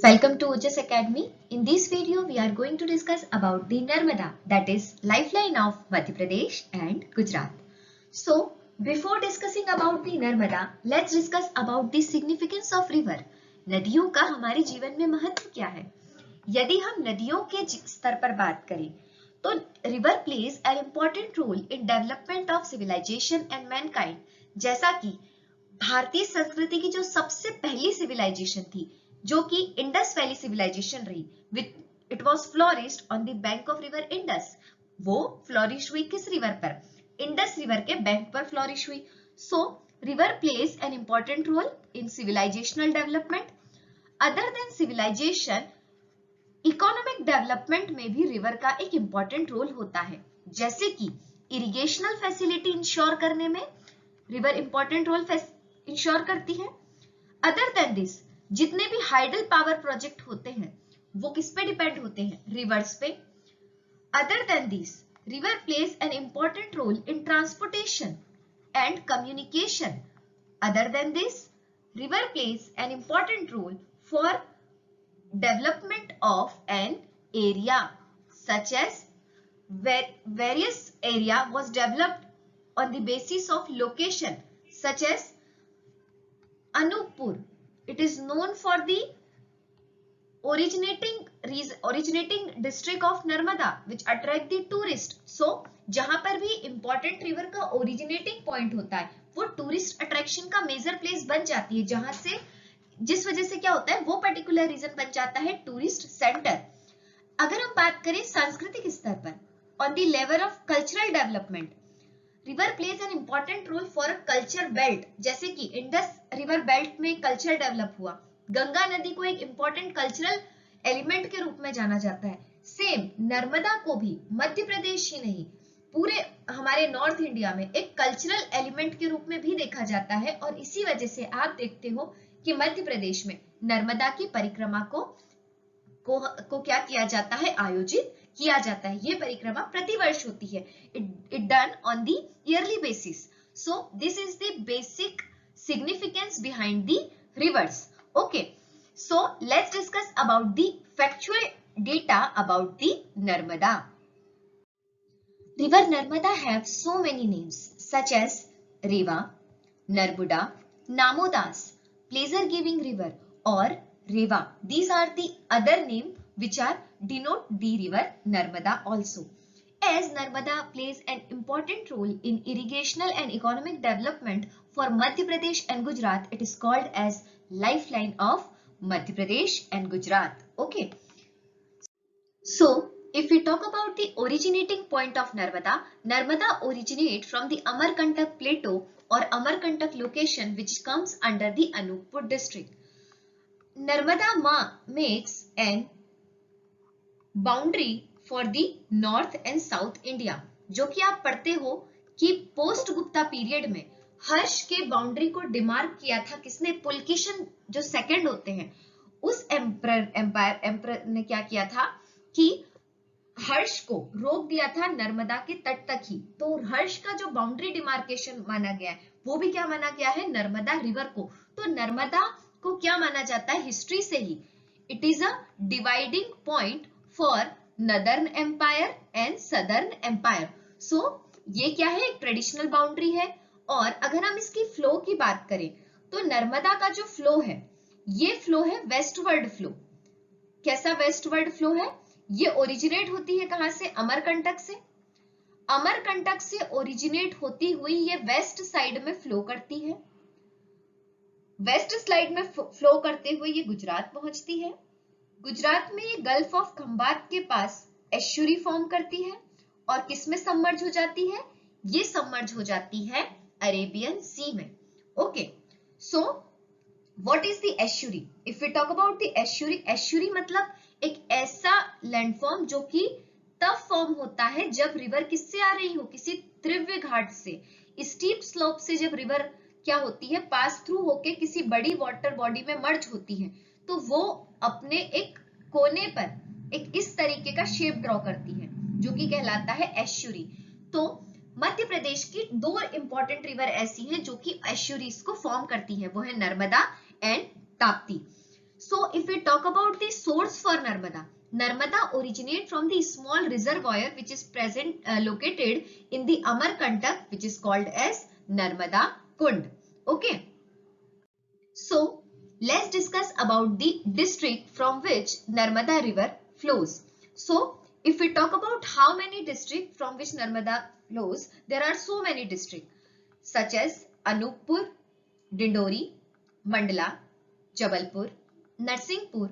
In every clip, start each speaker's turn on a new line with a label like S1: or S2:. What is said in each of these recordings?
S1: Welcome to OJS Academy. In this video, we are going to discuss about the Narmada, that is lifeline of Madhya Pradesh and Gujarat. So, before discussing about the Narmada, let's discuss about the significance of river. नदियों का हमारे जीवन में महत्व क्या है? यदि हम नदियों के स्तर पर बात करें, तो river plays an important role in development of civilization and mankind. जैसा कि भारतीय संस्कृति की जो सबसे पहली सिविलाइजेशन थी, जो कि इंडस वैली सिविलाइजेशन रही, it was flourished on the bank of river Indus. वो फ्लोरिश हुई किस रिवर पर? इंडस रिवर के बैंक पर फ्लोरिश हुई. So river plays an important role in civilizational development. Other than civilization, economic development में भी रिवर का एक इंपॉर्टेंट रोल होता है. जैसे कि इरिगेशनल फैसिलिटी इंश्योर करने में रिवर इंपॉर्टेंट रोल इंश्योर करती है. अदर देन दिस, जितने भी हाइडल पावर प्रोजेक्ट होते हैं वो किस पे डिपेंड होते हैं? रिवर्स पे. Other than this, river plays an important role in transportation and communication. Other than this, river plays an important role for development of an area, such as various area was developed on the basis of location, such as Anuppur. It is known for the originating district of Narmada, which attract the tourist. So जहां पर भी important river का originating point होता है, वो tourist attraction का major place बन जाती है, जहां से जिस वजह से क्या होता है, वो पर्टिकुलर रीजन बन जाता है टूरिस्ट सेंटर. अगर हम बात करें सांस्कृतिक स्तर पर, on the level of cultural development, river plays an important role for culture belt. जैसे कि इंडस रिवर बेल्ट में कल्चर डेवलप हुआ, गंगा नदी को एक इंपॉर्टेंट कल्चरल एलिमेंट के रूप में जाना जाता है. सेम नर्मदा को भी मध्य प्रदेश ही नहीं, पूरे हमारे नॉर्थ इंडिया में एक कल्चरल एलिमेंट के रूप में भी देखा जाता है. और इसी वजह से आप देखते हो कि मध्य प्रदेश में नर्मदा की परिक्रमा को क्या किया जाता है? आयोजित किया जाता है. ये परिक्रमा प्रतिवर्ष होती है. It done on the yearly basis. So this is the basic significance behind the reverse. Okay, so let's discuss about the factual data about the Narmada. River Narmada have so many names such as Reva, Narbuda, Namodas, pleasure giving river, or Reva. These are the other name which are denote the river Narmada also. As Narmada plays an important role in irrigational and economic development for Madhya Pradesh and Gujarat, it is called as lifeline of Madhya Pradesh and Gujarat. Okay. So, if we talk about the originating point of Narmada, Narmada originate from the Amarkantak plateau or Amarkantak location which comes under the Anuppur district. Narmada Ma makes an boundary for the north and south India. जो कि आप पढ़ते हो कि post Gupta period में हर्ष के boundary को डिमार्क किया था किसने? पुलकेशन जो सेकंड होते हैं, उस एम्पर ने क्या किया था कि हर्ष को रोक दिया था नर्मदा के तट तक ही. तो हर्ष का जो बाउंड्री डिमार्केशन माना गया है, वो भी क्या माना गया है? नर्मदा रिवर को. तो नर्मदा को क्या माना जाता है हिस्ट्री से ही? It is a dividing point for northern empire and southern empire. So ये क्या है? एक ट्रेडिशनल बाउंड्री है. और अगर हम इसकी फ्लो की बात करें, तो नर्मदा का जो फ्लो है, ये फ्लो है वेस्टवर्ड फ्लो. कैसा वेस्टवर्ड फ्लो है? ये ओरिजिनेट होती है कहां से? अमरकंटक से. अमरकंटक से ओरिजिनेट होती हुई ये वेस्ट साइड में फ्लो करती है. वेस्ट साइड में फ्लो करते हुए ये गुजरात पहुंचती है. गुजरात में ये गल्फ ऑफ खंबात के पास एस्चुरी फॉर्म करती है और किसमें सबमर्ज हो जाती है? ये सबमर्ज हो जाती है अरेबियन सी में. Okay, so what is the estuary? If we talk about the estuary, estuary मतलब एक ऐसा लैंडफॉर्म जो कि तब फॉर्म होता है जब रिवर किससे आ रही हो? किसी तीव्र घाट से, स्टीप स्लोप से. जब रिवर क्या होती है? पास थ्रू होके किसी बड़ी वाटर बॉडी में मर्ज होती है, तो वो अपने एक कोने पर एक इस तरीके का शेप ड्रॉ करती है, जो कि कहलाता है एस्चुरी. तो मध्य प्रदेश की दो इंपॉर्टेंट रिवर ऐसी हैं जो कि एस्चुरीज को फॉर्म करती है, वो है Narmada and Tapti. So if we talk about the source for Narmada, Narmada originate from the small reservoir which is present located in the Amarkantak, which is called as Narmada Kund. Okay. So let's discuss about the district from which Narmada river flows. So if we talk about how many districts from which Narmada flows, there are so many districts such as Anuppur, Dindori, Mandla, Jabalpur, Narsinghpur,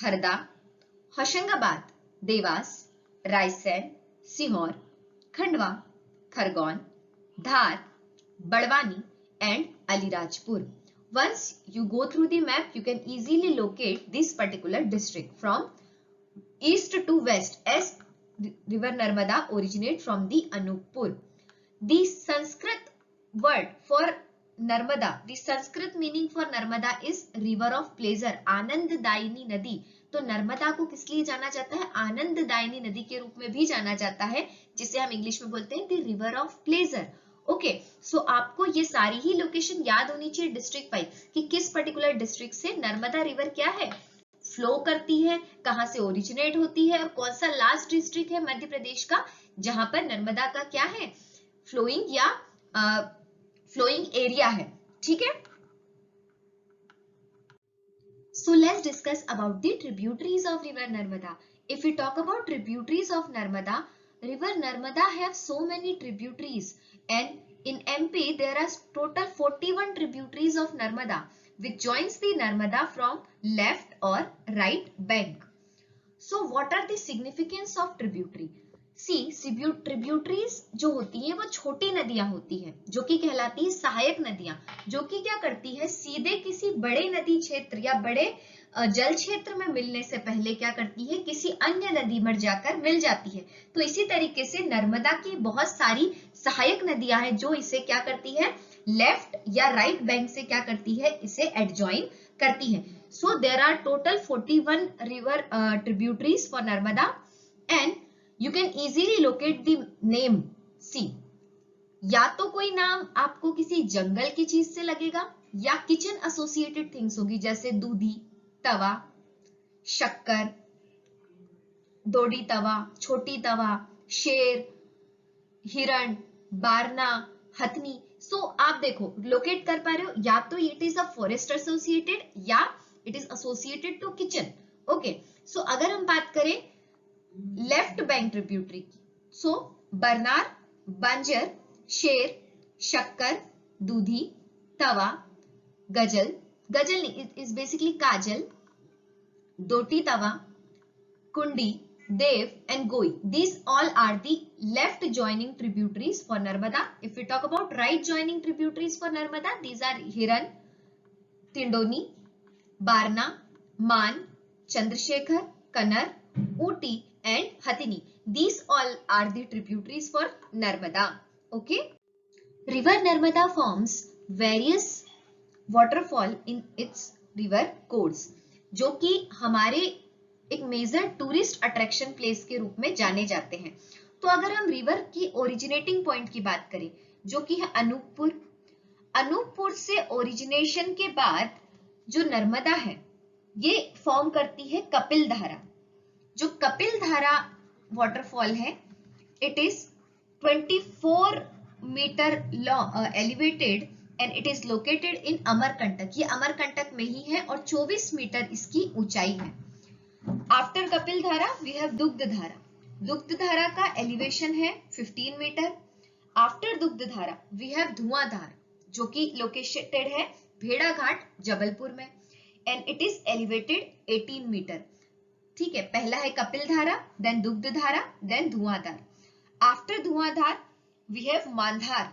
S1: Harda, Hoshangabad, Devas, Raisen, Sihor, Khandwa, Khargone, Dhar, Badwani and Alirajpur. Once you go through the map, you can easily locate this particular district from east to west as river Narmada originates from the Anuppur. The Sanskrit word for Narmada, the Sanskrit meaning for Narmada is river of pleasure, आनंददायिनी नदी. तो नर्मदा को किस लिए जाना जाता है? आनंददायिनी नदी के रूप में भी जाना जाता है, जिसे हम इंग्लिश में बोलते हैं the river of pleasure. Okay, so आपको ये सारी ही लोकेशन याद होनी चाहिए डिस्ट्रिक्ट वाइज कि किस पर्टिकुलर डिस्ट्रिक्ट से नर्मदा रिवर क्या है, फ्लो करती है, कहां से ओरिजिनेट होती है और कौन सा लास्ट डिस्ट्रिक्ट है मध्य प्रदेश का जहां पर नर्मदा का क्या है, फ्लोइंग या फ्लोइंग एरिया है. ठीक है. So let's discuss about the tributaries of river Narmada. If we talk about tributaries of Narmada, river Narmada have so many tributaries, and in MP there are total 41 tributaries of Narmada which joins the Narmada from left or right bank. So what are the significance of tributary? See tributaries जो होती हैं वो छोटी नदियां होती हैं जो कि कहलाती है सहायक नदियां, जो कि क्या करती है सीधे किसी बड़े नदी क्षेत्र या बड़े जल क्षेत्र में मिलने से पहले क्या करती है किसी अन्य नदी में जाकर मिल जाती है. तो इसी तरीके से नर्मदा की बहुत सारी सहायक नदियां हैं जो इसे क्या करती है लेफ्ट या राइट बैंक से क्या करती है इसे एडजॉइन करती है. So there are total 41 river tributaries for Narmada and you can easily locate the name. See, या तो कोई नाम आपको किसी जंगल की चीज से लगेगा या किचन एसोसिएटेड थिंग्स होगी जैसे दूधी, तवा, शक्कर, दोडी तवा, छोटी तवा, शेर, हिरण, बारना, हथनी. सो आप देखो लोकेट कर पा रहे हो या तो it is a forest associated या it is associated to kitchen. Okay, so अगर हम बात करें लेफ्ट बैंक ट्रिब्यूटरी की, सो बरनार, बंजर, शेर, शक्कर, दूधी, तवा, गजल नहीं इज बेसिकली काजल, दोटी तवा, कुंडी, देव and goi. These all are the left joining tributaries for Narmada. If we talk about right joining tributaries for Narmada, these are Hiran, Tindoni, Barna, Man, Chandrasekhar, Kannar, Ooty and Hathini. These all are the tributaries for Narmada. Okay. River Narmada forms various waterfall in its river course, जो कि हमारे एक major tourist attraction place के रूप में जाने जाते हैं. तो अगर हम रिवर की ओरिजिनेटिंग पॉइंट की बात करें जो कि है अनूपपुर से ओरिजिनेशन के बाद जो नर्मदा है ये फॉर्म करती है कपिल धारा. जो कपिल धारा वाटरफॉल है it is 24 metre elevated and it is located in Amarkantak. ये अमरकंटक में ही है और 24 मीटर इसकी ऊंचाई है. आफ्टर कपिल धारा वी हैव दुग्ध धारा. दुग्ध धारा का एलिवेशन है 15 मीटर. आफ्टर दुग्ध धारा वी हैव धुआंधार जो कि लोकेटेड है भेड़ाघाट जबलपुर में and it is elevated 18 metre. ठीक है, पहला है कपिल धारा, देन दुग्ध धारा, then Dhuandhar. After Dhuandhar we have Mandhar.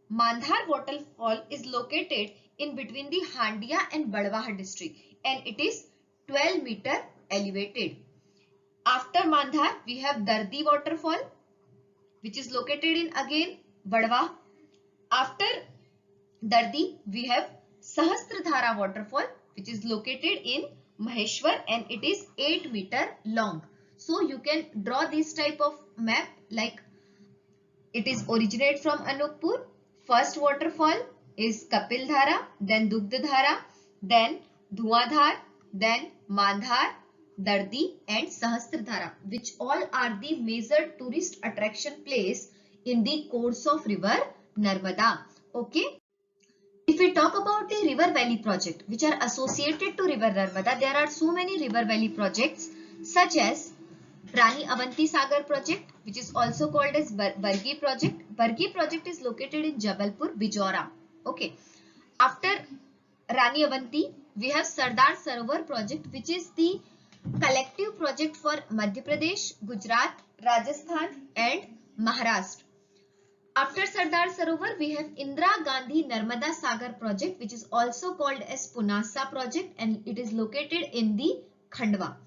S1: Mandhar waterfall is located in between the Handia and Barwah district and it is 12 metre elevated. After Mandhar we have Dardi waterfall which is located in again Badwa. After Dardi we have Sahasradhara waterfall which is located in Maheshwar and it is 8 meter long. So you can draw this type of map like it is originate from Anuppur. First waterfall is Kapil Dhara, then Dugdh Dhara, then Dhuandhar, then Mandhar, Dardi and Sahasradhara, which all are the major tourist attraction place in the course of river Narmada. Okay. If we talk about the river valley project which are associated to river Narmada, there are so many river valley projects such as Rani Avanti Sagar project, which is also called as Bargi project. Bargi project is located in Jabalpur, Bijora. Okay. After Rani Avanti, we have Sardar Sarovar project, which is the collective project for Madhya Pradesh, Gujarat, Rajasthan and Maharashtra. After Sardar Sarovar, we have Indira Gandhi Narmada Sagar project, which is also called as Punasa project, and it is located in the Khandwa.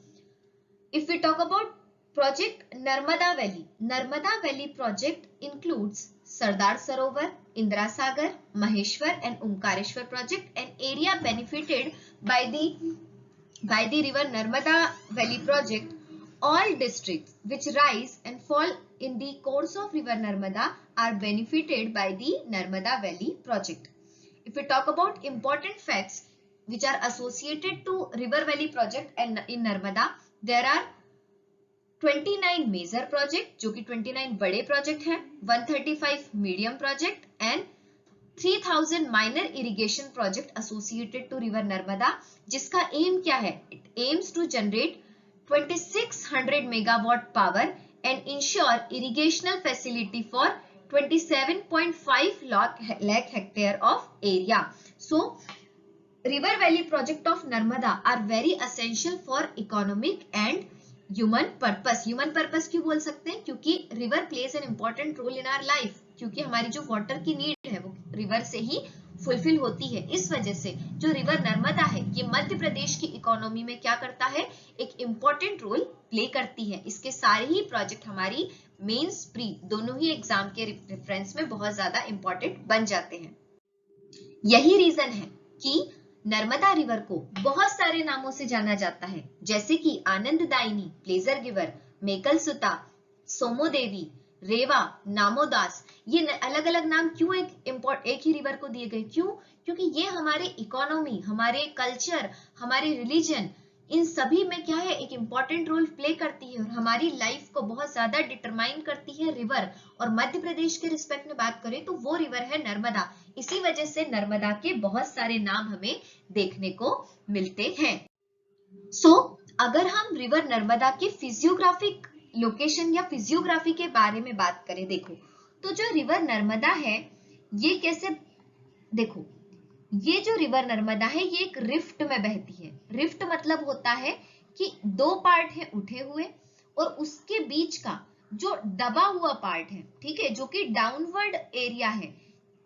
S1: If we talk about project Narmada Valley project includes Sardar Sarovar, Indira Sagar, Maheshwar and Omkareshwar project, an area benefited by the river Narmada Valley project. All districts which rise and fall in the course of river Narmada are benefited by the Narmada Valley project. If we talk about important facts which are associated to river valley project and in Narmada, there are 29 major project जो कि 29 बड़े project हैं, 135 medium project and 3000 minor irrigation project associated to river Narmada, जिसका aim क्या है? It aims to generate 2600 megawatt power and ensure irrigational facility for 27.5 lakh hectare of area. So river valley project of Narmada are very essential for economic and human purpose क्यों बोल सकते हैं? क्योंकि river plays an important role in our life, क्योंकि हमारी जो water की need है वो रिवर से ही फुलफिल होती है. इस वजह से जो रिवर नर्मदा है ये मध्य प्रदेश की इकोनॉमी में क्या करता है? एक इम्पोर्टेंट रोल प्ले करती है. इसके सारे ही प्रोजेक्ट हमारी मेंस प्री दोनों ही एग्जाम के रेफरेंस में बहुत ज्यादा इम्पोर्टेंट बन जाते हैं. यही रीजन है कि नर्मदा रिवर को बहुत सारे नामों से जाना जाता है, जैसे कि आनंददायिनी, प्लेजर गिवर, मेकल सुता, सोमो देवी, रेवा, नामोदास. ये अलग अलग नाम क्यों एक ही रिवर को दिए गए? क्यों? क्योंकि ये हमारे इकोनॉमी, हमारे कल्चर, हमारे रिलीजन, इन सभी में क्या है? एक इम्पॉर्टेंट रोल प्ले करती है और हमारी लाइफ को बहुत ज्यादा डिटरमाइन करती है रिवर. और मध्य प्रदेश के रिस्पेक्ट में बात करें तो वो रिवर है नर्मदा. इसी वजह से नर्मदा के बहुत सारे नाम हमें देखने को मिलते हैं. अगर हम रिवर नर्मदा के फिजियोग्राफिक लोकेशन या फिजियोग्राफी के बारे में बात करें, देखो तो जो रिवर नर्मदा है ये कैसे, देखो ये जो रिवर नर्मदा है ये एक रिफ्ट में बहती है. रिफ्ट मतलब होता है कि दो पार्ट है उठे हुए और उसके बीच का जो दबा हुआ पार्ट है, ठीक है, जो कि डाउनवर्ड एरिया है,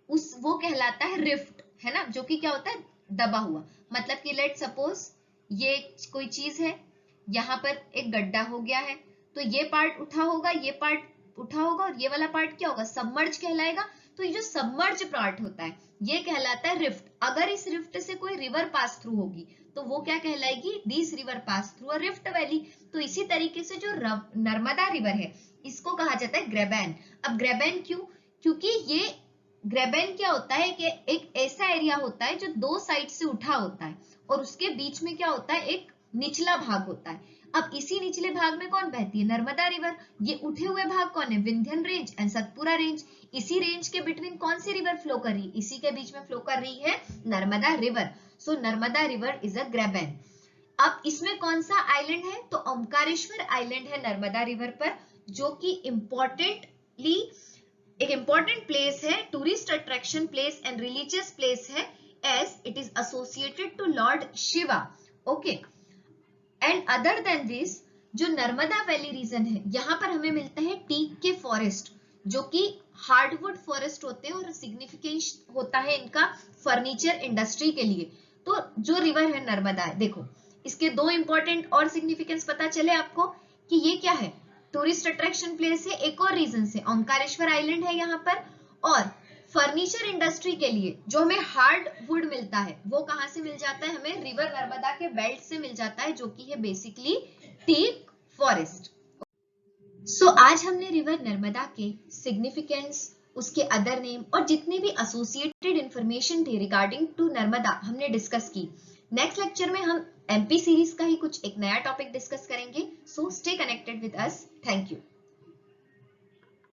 S1: वो कहलाता है रिफ्ट, है ना, जो कि क्या होता है? दबा हुआ. मतलब कि लेट सपोज ये कोई चीज है, यहाँ पर एक गड्ढा हो गया है, तो ये पार्ट उठा होगा, ये पार्ट उठा होगा और ये वाला पार्ट क्या होगा? सबमर्ज कहलाएगा. तो ये जो सबमर्ज पार्ट होता है ये कहलाता है रिफ्ट. अगर इस रिफ्ट से कोई रिवर पास थ्रू होगी तो वो क्या कहलाएगी? This river pass through a rift valley. तो इसी तरीके से जो नर्मदा रिवर है इसको कहा जाता है ग्रेबैन. अब ग्रेबैन क्यों? क्योंकि ये ग्रेबैन क्या होता है कि एक ऐसा एरिया होता है जो दो साइड से उठा होता है और उसके बीच में क्या होता है? एक निचला भाग होता है. अब इसी निचले भाग में कौन बहती है? नर्मदा रिवर. ये उठे हुए भाग कौन है? Vindhyan range and Satpura range. इसी रेंज के बिटवीन कौन सी रिवर फ्लो कर रही है? इसी के बीच में फ्लो कर रही है Narmada river. So Narmada river is a graben. अब इसमें कौन सा आइलैंड है? तो ओमकारेश्वर आइलैंड है नर्मदा रिवर पर, जो कि एक इम्पोर्टेंट प्लेस है, tourist attraction place and religious place है, as it is associated to lord Shiva. Okay. And other than this, जो नर्मदा वैली रीजन है यहाँ पर हमें मिलता है टीक के फॉरेस्ट, जो कि हार्डवुड फॉरेस्ट होते हैं और सिग्निफिकेंस होता है इनका फर्नीचर इंडस्ट्री के लिए. तो जो रिवर है नर्मदा है, देखो इसके दो इंपॉर्टेंट और सिग्निफिकेंस पता चले आपको कि ये क्या है? टूरिस्ट अट्रैक्शन प्लेस है. एक और रीजन से ओमकारेश्वर आइलैंड है यहाँ पर, और फर्नीचर इंडस्ट्री के लिए जो हमें हार्ड वुड मिलता है वो कहाँ से मिल जाता है? हमें रिवर नर्मदा के बेल्ट से मिल जाता है, जो कि है बेसिकली टीक फॉरेस्ट. सो आज हमने रिवर नर्मदा के सिग्निफिकेंस, उसके अदर नेम और जितने भी एसोसिएटेड इंफॉर्मेशन थे रिगार्डिंग टू नर्मदा हमने डिस्कस की. नेक्स्ट लेक्चर में हम एमपी सीरीज का ही कुछ एक नया टॉपिक डिस्कस करेंगे। So stay connected with us. Thank you.